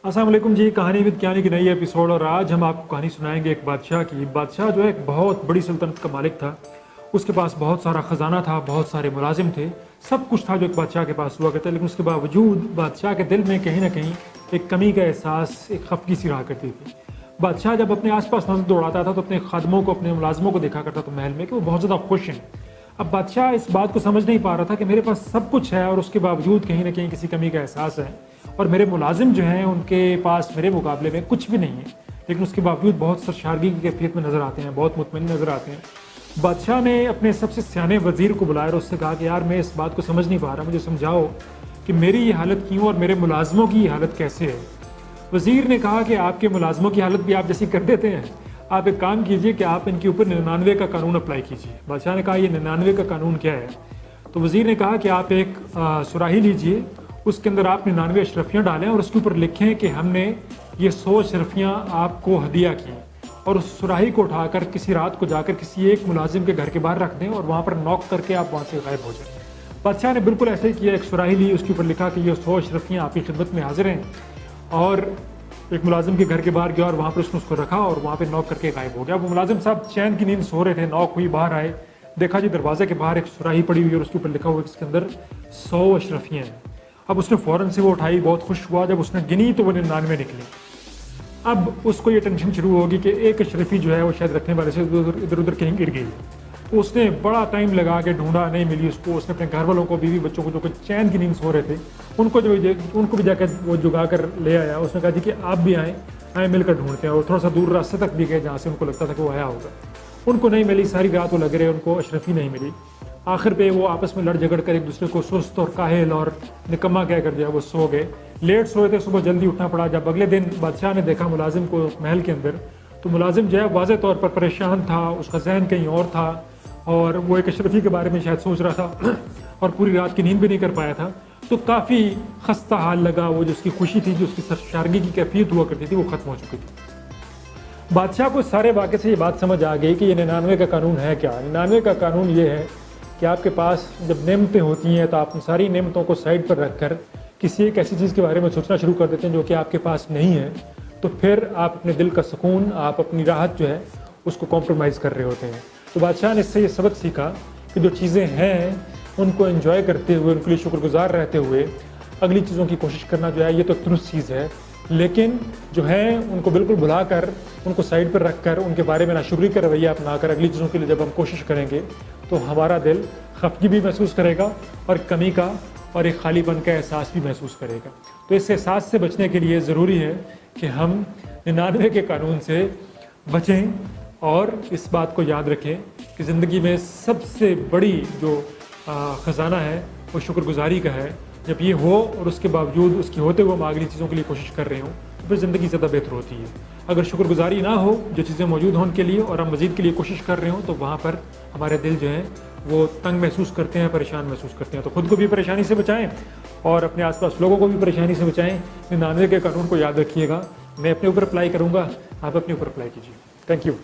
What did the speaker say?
अस्सलाम वालेकुम जी। कहानी विद कहानी की नई एपिसोड। और आज हम आपको कहानी सुनाएंगे एक बादशाह की। बादशाह जो है एक बहुत बड़ी सल्तनत का मालिक था। उसके पास बहुत सारा ख़जाना था, बहुत सारे मुलाजिम थे, सब कुछ था जो एक बादशाह के पास हुआ करता है। लेकिन उसके बावजूद बादशाह के दिल में कहीं ना कहीं एक कमी का एहसास, एक खफगी सी रहा करती थी। बादशाह जब अपने आसपास नजर दौड़ाता था तो अपने खादमों को, अपने मुलाजमों को देखा करता था महल में कि वो बहुत ज़्यादा खुश हैं। अब बादशाह इस बात को समझ नहीं पा रहा था कि मेरे पास सब कुछ है और उसके बावजूद कहीं ना कहीं किसी कमी का एहसास है, और मेरे मुलाजिम जो हैं उनके पास मेरे मुकाबले में कुछ भी नहीं है, लेकिन उसके बावजूद बहुत सरशारगी की कैफियत में नज़र आते हैं, बहुत मुतमईन नज़र आते हैं। बादशाह ने अपने सबसे सियाने वज़ीर को बुलाया और उससे कहा कि यार मैं इस बात को समझ नहीं पा रहा, मुझे समझाओ कि मेरी ये हालत क्यों और मेरे मुलाजमों की ये हालत कैसे है। वज़ीर ने कहा कि आपके मुलाजमों की हालत भी आप जैसी कर देते हैं, आप एक काम कीजिए कि आप इनके ऊपर 99 का कानून अप्लाई कीजिए। बादशाह ने कहा ये 99 का कानून क्या है? तो वज़ीर ने कहा कि आप एक सुराही लीजिए, उसके अंदर आप 99 अशरफियाँ डालें और उसके ऊपर लिखें कि हमने ये 100 अशरफियाँ आपको हदिया की, और उस सुराही को उठाकर किसी रात को जाकर किसी एक मुलाजिम के घर के बाहर रख दें और वहाँ पर नॉक करके आप वहाँ से गायब हो जाए। बादशाह ने बिल्कुल ऐसे ही किया। एक सुराही ली, उसके ऊपर लिखा कि ये 100 अशरफियाँ आपकी खिदमत में हाजिर हैं, और एक मुलाजिम के घर के बाहर गया और वहाँ पर उसने उसको रखा और वहाँ पे नॉक करके गायब हो गया। वो मुलाजिम साहब चैन की नींद सो रहे थे, नॉक हुई, बाहर आए, देखा जी दरवाजे के बाहर एक सुराही पड़ी हुई और उसके ऊपर लिखा हुआ इसके अंदर 100 अशरफियाँ हैं। अब उसने फ़ौरन से वो उठाई, बहुत खुश हुआ। जब उसने गिनी तो वो 99 निकली। अब उसको ये टेंशन शुरू होगी कि एक अशरफी जो है वो शायद रखने वाले से इधर उधर कहीं गिर गई। तो उसने बड़ा टाइम लगा के ढूंढा, नहीं मिली उसको। उसने अपने घर वालों को, बीवी बच्चों को जो चैन की नींद सो रहे थे, उनको भी जाकर वो जुगा कर ले आया। उसने कहा जी कि आप भी आए मिलकर ढूंढते हैं। और थोड़ा सा दूर रास्ते तक भी गए जहाँ से उनको लगता था कि वो आया होगा। उनको नहीं मिली, सारी रात वो लग रहे, उनको अशरफी नहीं मिली। आखिर पे वो आपस में लड़ झगड़ कर एक दूसरे को सुस्त और काहिल और निकम्मा कह कर दिया, वो सो गए। लेट सोए थे, सुबह जल्दी उठना पड़ा। जब अगले दिन बादशाह ने देखा मुलाजिम को महल के अंदर, तो मुलाजिम जो है वाज़े तौर पर परेशान था, उसका जहन कहीं और था, और वो एक अशरफी के बारे में शायद सोच रहा था और पूरी रात की नींद भी नहीं कर पाया था। तो काफ़ी खस्ता हाल लगा। वो जो उसकी खुशी थी, जो उसकी सरशारगी की कैफियत हुआ करती थी, वो ख़त्म हो चुकी थी। बादशाह को सारे वाक़े से ये बात समझ आ गई कि ये 99 का कानून है क्या। 99 का कानून ये है कि आपके पास जब नेमतें होती हैं तो आप सारी नेमतों को साइड पर रखकर किसी एक ऐसी चीज़ के बारे में सोचना शुरू कर देते हैं जो कि आपके पास नहीं है। तो फिर आप अपने दिल का सुकून, आप अपनी राहत जो है उसको कॉम्प्रोमाइज़ कर रहे होते हैं। तो बादशाह ने इससे ये सबक सीखा कि जो चीज़ें हैं उनको एंजॉय करते हुए, उनके लिए शुक्रगुजार रहते हुए अगली चीज़ों की कोशिश करना जो है ये तो दुरुस्त चीज़ है, लेकिन जो है उनको बिल्कुल भुलाकर, उनको साइड पर रखकर, उनके बारे में नाशुक्री का रवैया अपनाकर अगली चीज़ों के लिए जब हम कोशिश करेंगे तो हमारा दिल खफगी भी महसूस करेगा और कमी का और एक खालीपन का एहसास भी महसूस करेगा। तो इस एहसास से बचने के लिए ज़रूरी है कि हम 99 के कानून से बचें और इस बात को याद रखें कि ज़िंदगी में सबसे बड़ी जो ख़जाना है वो शुक्रगुजारी का है। जब ये हो और उसके बावजूद उसके होते हुए हम अगली चीज़ों के लिए कोशिश कर रहे हों तो फिर ज़िंदगी ज़्यादा बेहतर होती है। अगर शुक्रगुजारी ना हो, जो चीज़ें मौजूद हों उनके लिए, और हम मज़ीद के लिए कोशिश कर रहे हों, तो वहाँ पर हमारे दिल जो है वो तंग महसूस करते हैं, परेशान महसूस करते हैं। तो ख़ुद को भी परेशानी से बचाएँ और अपने आसपास लोगों को भी परेशानी से बचाएँ। 99 के कानून को याद रखिएगा। मैं अपने ऊपर अप्लाई करूँगा, आप अपने ऊपर अप्लाई कीजिए। Thank you.